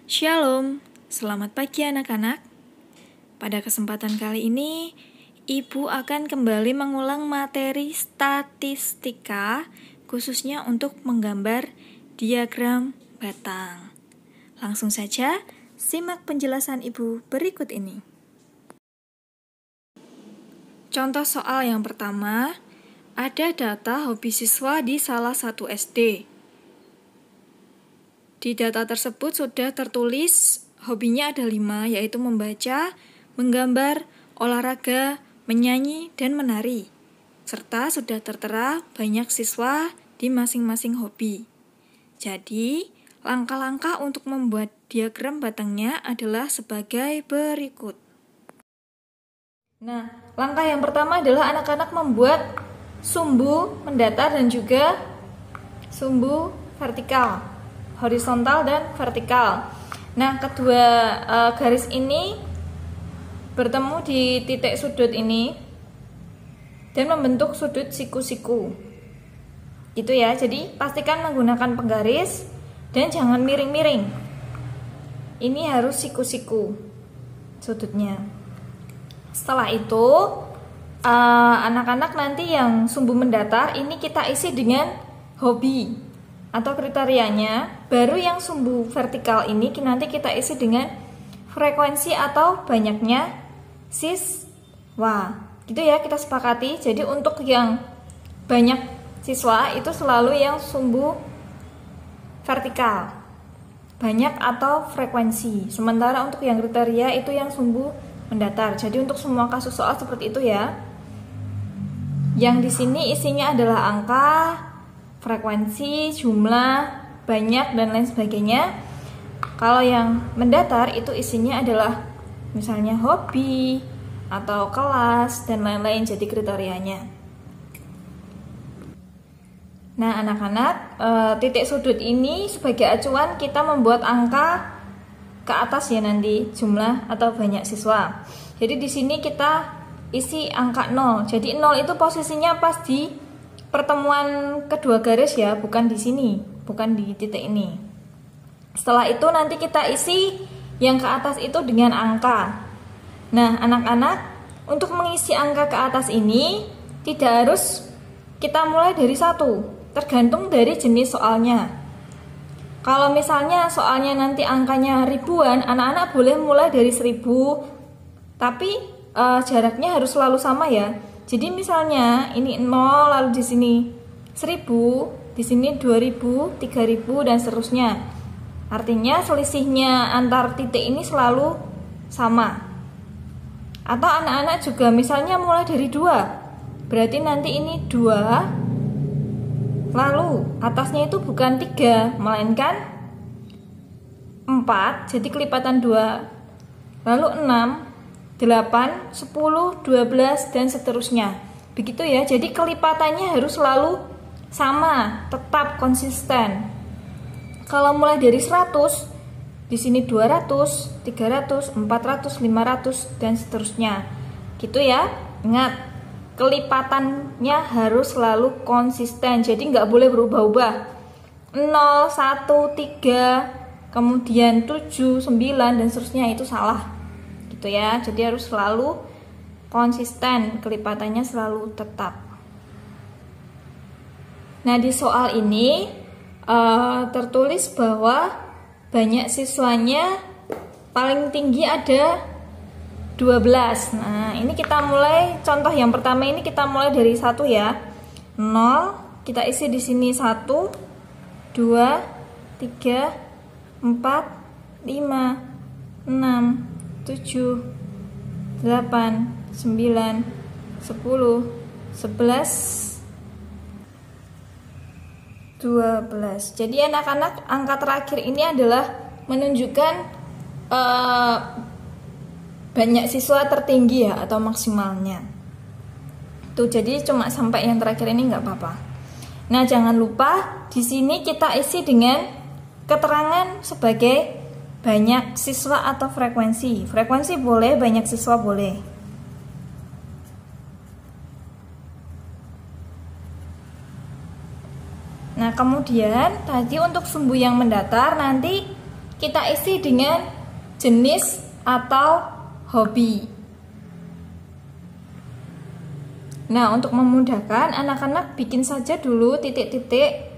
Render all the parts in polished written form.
Shalom, selamat pagi anak-anak. Pada kesempatan kali ini, Ibu akan kembali mengulang materi statistika, khususnya untuk menggambar diagram batang. Langsung saja, simak penjelasan Ibu berikut ini. Contoh soal yang pertama, ada data hobi siswa di salah satu SD. Di data tersebut sudah tertulis hobinya ada 5, yaitu membaca, menggambar, olahraga, menyanyi, dan menari. Serta sudah tertera banyak siswa di masing-masing hobi. Jadi, langkah-langkah untuk membuat diagram batangnya adalah sebagai berikut. Nah, langkah yang pertama adalah anak-anak membuat sumbu mendatar dan juga sumbu vertikal. Horizontal dan vertikal. Nah, kedua garis ini bertemu di titik sudut ini dan membentuk sudut siku-siku. Itu ya, jadi pastikan menggunakan penggaris dan jangan miring-miring. Ini harus siku-siku sudutnya. Setelah itu, anak-anak nanti yang sumbu mendatar ini kita isi dengan hobi atau kriterianya. Baru yang sumbu vertikal ini nanti kita isi dengan frekuensi atau banyaknya siswa. Gitu ya, kita sepakati. Jadi untuk yang banyak siswa itu selalu yang sumbu vertikal, banyak atau frekuensi. Sementara untuk yang kriteria itu yang sumbu mendatar. Jadi untuk semua kasus soal seperti itu ya. Yang di sini isinya adalah angka, frekuensi, jumlah, banyak, dan lain sebagainya. Kalau yang mendatar itu isinya adalah misalnya hobi atau kelas dan lain-lain, jadi kriterianya. Nah anak-anak, titik sudut ini sebagai acuan kita membuat angka ke atas ya nanti, jumlah atau banyak siswa. Jadi di sini kita isi angka 0. Jadi 0 itu posisinya pas di pertemuan kedua garis ya, bukan di sini, bukan di titik ini. Setelah itu nanti kita isi yang ke atas itu dengan angka. Nah anak-anak, untuk mengisi angka ke atas ini tidak harus kita mulai dari 1, tergantung dari jenis soalnya. Kalau misalnya soalnya nanti angkanya ribuan, anak-anak boleh mulai dari 1000, tapi jaraknya harus selalu sama ya. Jadi misalnya ini 0, lalu di sini 1000, di sini 2000, 3000 dan seterusnya. Artinya selisihnya antar titik ini selalu sama. Atau anak-anak juga misalnya mulai dari 2. Berarti nanti ini 2, lalu atasnya itu bukan 3, melainkan 4, jadi kelipatan 2. Lalu 6, 8, 10, 12 dan seterusnya. Begitu ya. Jadi kelipatannya harus selalu sama, tetap konsisten. Kalau mulai dari 100, di sini 200, 300, 400, 500 dan seterusnya. Gitu ya. Ingat, kelipatannya harus selalu konsisten. Jadi nggak boleh berubah-ubah. 0, 1, 3, kemudian 7, 9 dan seterusnya, itu salah. Gitu ya, jadi harus selalu konsisten, kelipatannya selalu tetap. Nah di soal ini tertulis bahwa banyak siswanya paling tinggi ada 12. Nah ini kita mulai, contoh yang pertama ini kita mulai dari 1 ya. 0, kita isi di sini 1, 2, 3, 4, 5, 6, 7, 8, 9, 10, 11, 12. Jadi anak-anak, angka terakhir ini adalah menunjukkan banyak siswa tertinggi ya, atau maksimalnya. Tuh, jadi cuma sampai yang terakhir ini nggak apa-apa. Nah jangan lupa di sini kita isi dengan keterangan sebagai banyak siswa atau frekuensi. Frekuensi boleh, banyak siswa boleh. Nah kemudian tadi untuk sumbu yang mendatar nanti kita isi dengan jenis atau hobi. Nah, untuk memudahkan, anak-anak bikin saja dulu titik-titik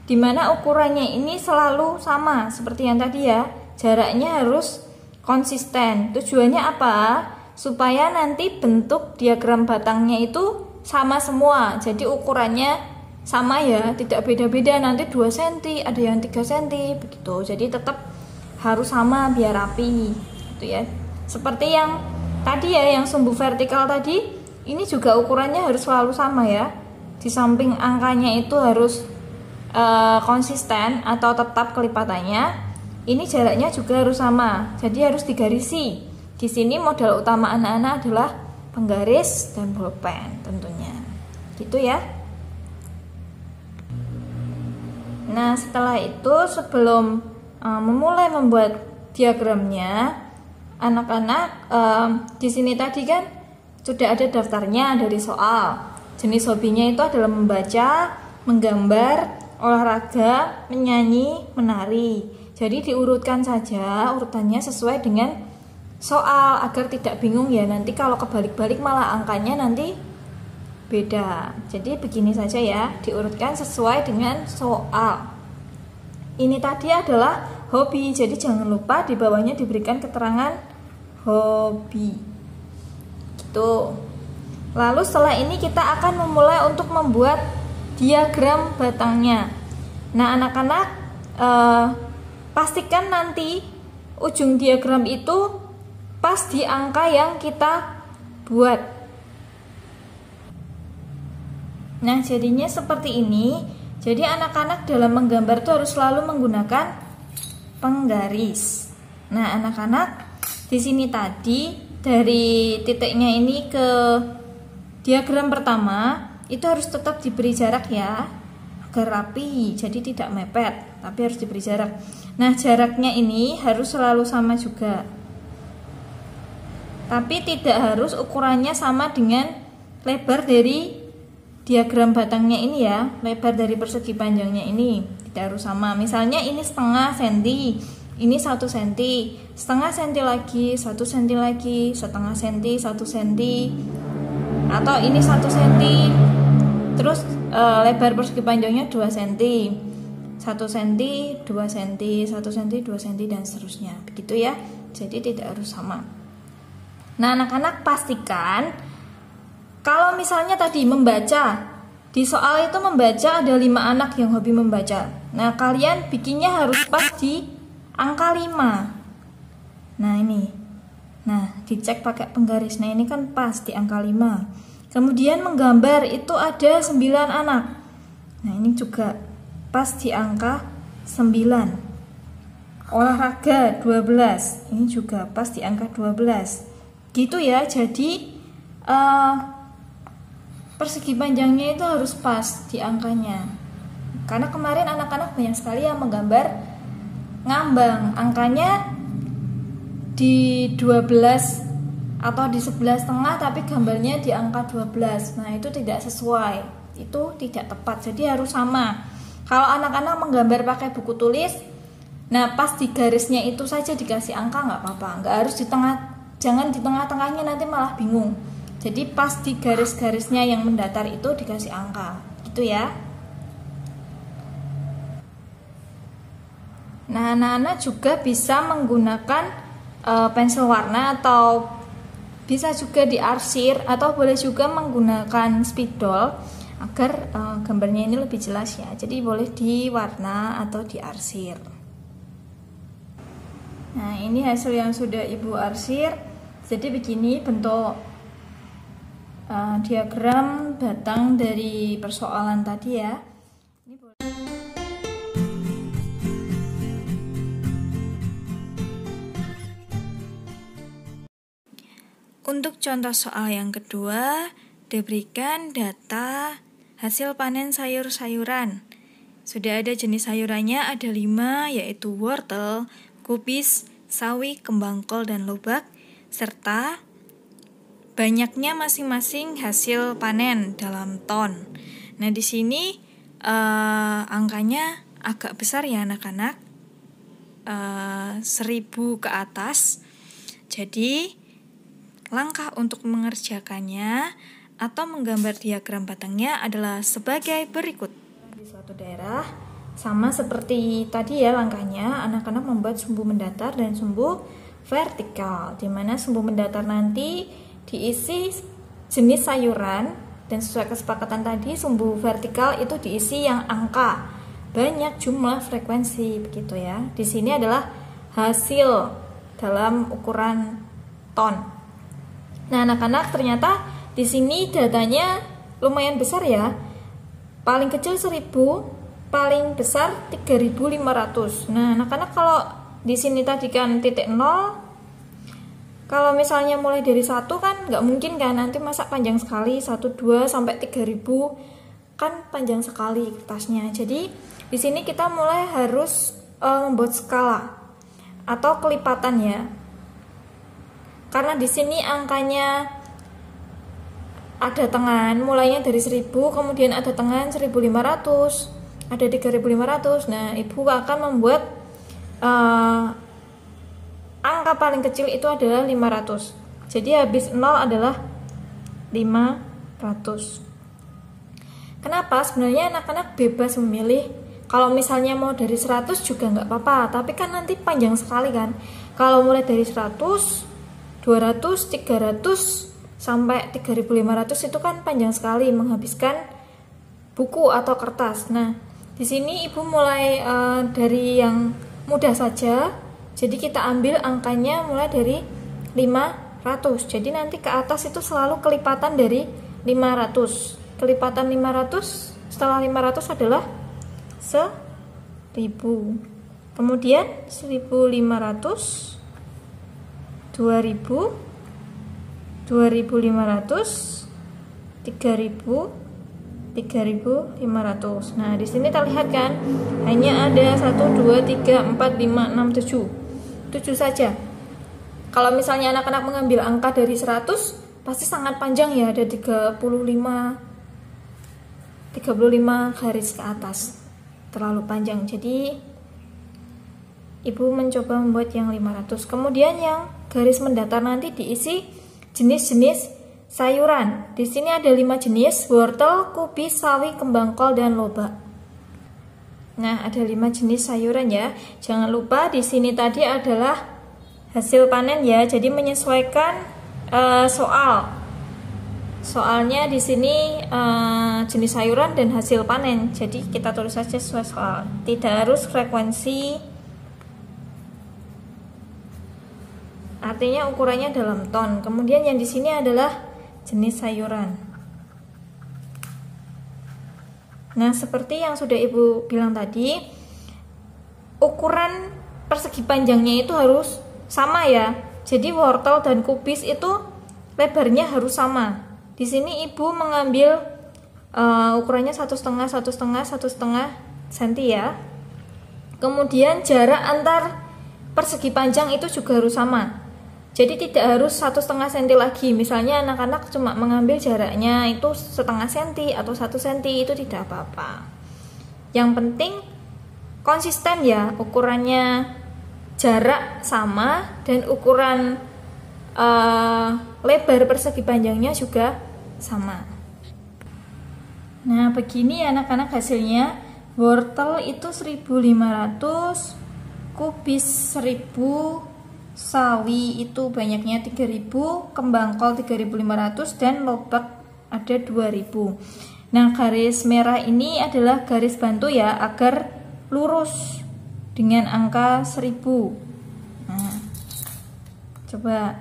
di mana ukurannya ini selalu sama seperti yang tadi ya. Jaraknya harus konsisten. Tujuannya apa? Supaya nanti bentuk diagram batangnya itu sama semua. Jadi ukurannya sama ya, tidak beda-beda. Nanti 2 cm, ada yang 3 cm begitu. Jadi tetap harus sama biar rapi gitu ya. Seperti yang tadi ya, yang sumbu vertikal tadi, ini juga ukurannya harus selalu sama ya. Di samping angkanya itu harus konsisten atau tetap kelipatannya, ini jaraknya juga harus sama. Jadi harus digarisi. Di sini modal utama anak-anak adalah penggaris dan bolpen tentunya. Gitu ya. Nah, setelah itu sebelum memulai membuat diagramnya, anak-anak di sini tadi kan sudah ada daftarnya dari soal. Jenis hobinya itu adalah membaca, menggambar, olahraga, menyanyi, menari. Jadi diurutkan saja urutannya sesuai dengan soal agar tidak bingung ya. Nanti kalau kebalik-balik malah angkanya nanti beda. Jadi begini saja ya, diurutkan sesuai dengan soal. Ini tadi adalah hobi, jadi jangan lupa di bawahnya diberikan keterangan hobi. Gitu. Lalu setelah ini kita akan memulai untuk membuat diagram batangnya. Nah, anak-anak pastikan nanti ujung diagram itu pas di angka yang kita buat. Nah, jadinya seperti ini. Jadi anak-anak dalam menggambar itu harus selalu menggunakan penggaris. Nah, anak-anak di sini tadi dari titiknya ini ke diagram pertama itu harus tetap diberi jarak ya, agar rapi, jadi tidak mepet, tapi harus diberi jarak. Nah, jaraknya ini harus selalu sama juga, tapi tidak harus ukurannya sama dengan lebar dari diagram batangnya ini ya. Lebar dari persegi panjangnya ini tidak harus sama. Misalnya ini setengah senti, ini 1 cm, setengah senti lagi, 1 cm lagi, setengah senti, 1 cm, atau ini 1 cm, terus lebar persegi panjangnya 2 cm, 1 cm, 2 cm, 1 cm, 2 cm, dan seterusnya. Begitu ya, jadi tidak harus sama. Nah, anak-anak pastikan kalau misalnya tadi membaca, di soal itu membaca ada 5 anak yang hobi membaca. Nah, kalian bikinnya harus pas di angka 5. Nah, ini. Nah, dicek pakai penggaris. Nah, ini kan pas di angka 5. Kemudian menggambar itu ada 9 anak. Nah, ini juga pas di angka 9. Olahraga 12. Ini juga pas di angka 12. Gitu ya. Jadi persegi panjangnya itu harus pas di angkanya. Karena kemarin anak-anak banyak sekali yang menggambar ngambang, angkanya di 12 atau di 11,5 tapi gambarnya di angka 12. Nah, itu tidak sesuai, itu tidak tepat. Jadi harus sama. Kalau anak-anak menggambar pakai buku tulis, nah pas di garisnya itu saja dikasih angka nggak apa-apa. Nggak harus di tengah, jangan di tengah-tengahnya, nanti malah bingung. Jadi pas di garis-garisnya yang mendatar itu dikasih angka, gitu ya. Nah, anak-anak juga bisa menggunakan pensil warna atau bisa juga diarsir, atau boleh juga menggunakan spidol agar gambarnya ini lebih jelas ya. Jadi boleh diwarna atau diarsir. Nah, ini hasil yang sudah Ibu arsir. Jadi begini bentuk diagram batang dari persoalan tadi ya. Ini boleh. Untuk contoh soal yang kedua, diberikan data hasil panen sayur-sayuran. Sudah ada jenis sayurannya, ada 5, yaitu wortel, kubis, sawi, kembang kol, dan lobak, serta banyaknya masing-masing hasil panen dalam ton. Nah, di sini angkanya agak besar ya anak-anak. 1000 ke atas. Jadi langkah untuk mengerjakannya atau menggambar diagram batangnya adalah sebagai berikut. Di suatu daerah sama seperti tadi ya langkahnya, anak-anak membuat sumbu mendatar dan sumbu vertikal, di mana sumbu mendatar nanti diisi jenis sayuran dan sesuai kesepakatan tadi sumbu vertikal itu diisi yang angka, banyak, jumlah, frekuensi, begitu ya. Di sini adalah hasil dalam ukuran ton. Nah, anak-anak ternyata di sini datanya lumayan besar ya. Paling kecil 1000, paling besar 3500. Nah, anak-anak kalau di sini tadi kan titik 0, kalau misalnya mulai dari 1 kan nggak mungkin kan, nanti masa panjang sekali 1, 2 sampai 3000 kan panjang sekali kertasnya. Jadi di sini kita mulai harus membuat skala atau kelipatan ya. Karena di sini angkanya ada tengahan, mulainya dari 1000, kemudian ada tengahan 1500, ada 3500. Nah, ibu akan membuat angka paling kecil itu adalah 500. Jadi habis 0 adalah 500. Kenapa? Sebenarnya anak-anak bebas memilih. Kalau misalnya mau dari 100 juga nggak apa-apa, tapi kan nanti panjang sekali kan. Kalau mulai dari 100, 200, 300 sampai 3500 itu kan panjang sekali, menghabiskan buku atau kertas. Nah, di sini ibu mulai dari yang mudah saja. Jadi kita ambil angkanya mulai dari 500. Jadi nanti ke atas itu selalu kelipatan dari 500. Kelipatan 500 setelah 500 adalah 1000. Kemudian 1500, 2000, 2500, 3000, 3500. Nah, di sini terlihat kan hanya ada 1 2 3 4 5 6 7. 7 saja. Kalau misalnya anak-anak mengambil angka dari 100 pasti sangat panjang ya, ada 35 garis ke atas. Terlalu panjang. Jadi ibu mencoba membuat yang 500. Kemudian yang garis mendatar nanti diisi jenis-jenis sayuran. Di sini ada 5 jenis: wortel, kubis, sawi, kembang kol, dan lobak. Nah, ada 5 jenis sayuran ya. Jangan lupa di sini tadi adalah hasil panen ya. Jadi menyesuaikan soalnya di sini jenis sayuran dan hasil panen. Jadi kita tulis saja sesuai soal. Tidak harus frekuensi. Artinya ukurannya dalam ton. Kemudian yang di sini adalah jenis sayuran. Nah, seperti yang sudah ibu bilang tadi, ukuran persegi panjangnya itu harus sama ya. Jadi wortel dan kubis itu lebarnya harus sama. Di sini ibu mengambil ukurannya 1,5 cm ya. Kemudian jarak antar persegi panjang itu juga harus sama. Jadi tidak harus 1,5 cm lagi. Misalnya anak-anak cuma mengambil jaraknya itu 0,5 cm atau 1 cm, itu tidak apa-apa. Yang penting konsisten ya, ukurannya jarak sama dan ukuran lebar persegi panjangnya juga sama. Nah, begini anak-anak hasilnya. Wortel itu 1500, kubis 1000, sawi itu banyaknya 3000, kembang kol 3500, dan lobak ada 2000. Nah, garis merah ini adalah garis bantu ya, agar lurus dengan angka 1000. Nah, coba.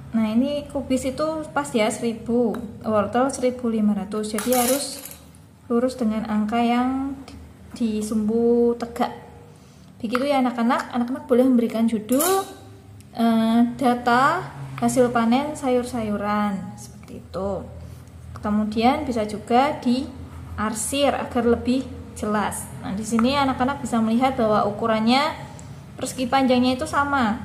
Nah, ini kubis itu pas ya 1000, wortel 1500. Jadi harus lurus dengan angka yang di sumbu tegak. Begitu ya anak-anak. Anak-anak boleh memberikan judul data hasil panen sayur-sayuran seperti itu. Kemudian bisa juga diarsir agar lebih jelas. Nah, di sini anak-anak bisa melihat bahwa ukurannya persegi panjangnya itu sama.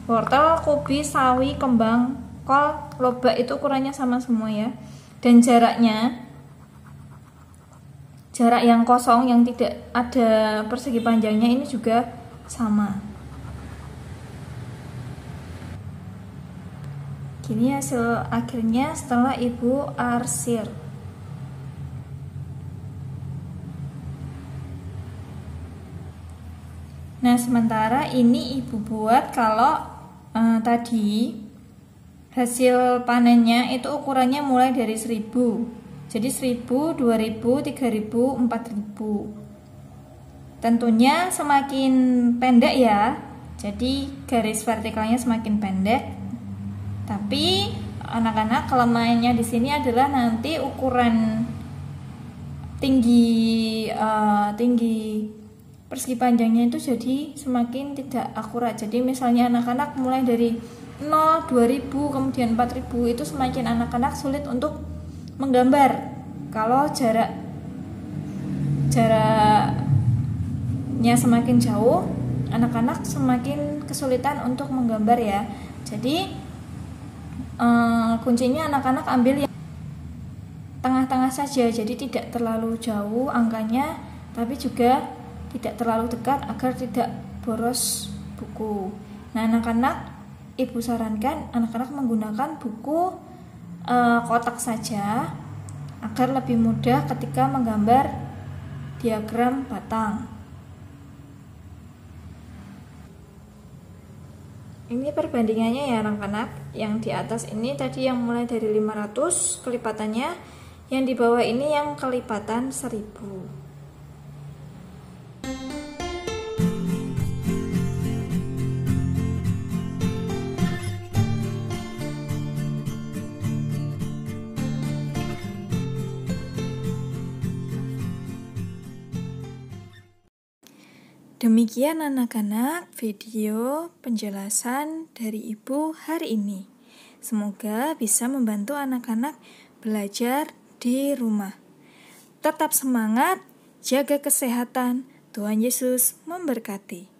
Wortel, kubis, sawi, kembang kol, lobak itu ukurannya sama semua ya. Dan jarak yang kosong yang tidak ada persegi panjangnya ini juga sama. Gini hasil akhirnya setelah ibu arsir. Nah, sementara ini ibu buat kalau tadi hasil panennya itu ukurannya mulai dari 1000. Jadi 1000, 2000, 3000, 4000. Tentunya semakin pendek ya. Jadi garis vertikalnya semakin pendek. Tapi anak-anak kelemahannya di sini adalah nanti ukuran tinggi persegi panjangnya itu jadi semakin tidak akurat. Jadi misalnya anak-anak mulai dari 0, 2000, kemudian 4000, itu semakin anak-anak sulit untuk menggambar. Kalau jaraknya semakin jauh, anak-anak semakin kesulitan untuk menggambar ya. Jadi kuncinya anak-anak ambil yang tengah-tengah saja, jadi tidak terlalu jauh angkanya, tapi juga tidak terlalu dekat agar tidak boros buku. Nah, anak-anak, ibu sarankan anak-anak menggunakan buku kotak saja agar lebih mudah ketika menggambar diagram batang. Ini perbandingannya ya anak-anak. Yang di atas ini tadi yang mulai dari 500 kelipatannya, yang di bawah ini yang kelipatan 1000. Demikian anak-anak video penjelasan dari ibu hari ini. Semoga bisa membantu anak-anak belajar di rumah. Tetap semangat, jaga kesehatan. Tuhan Yesus memberkati.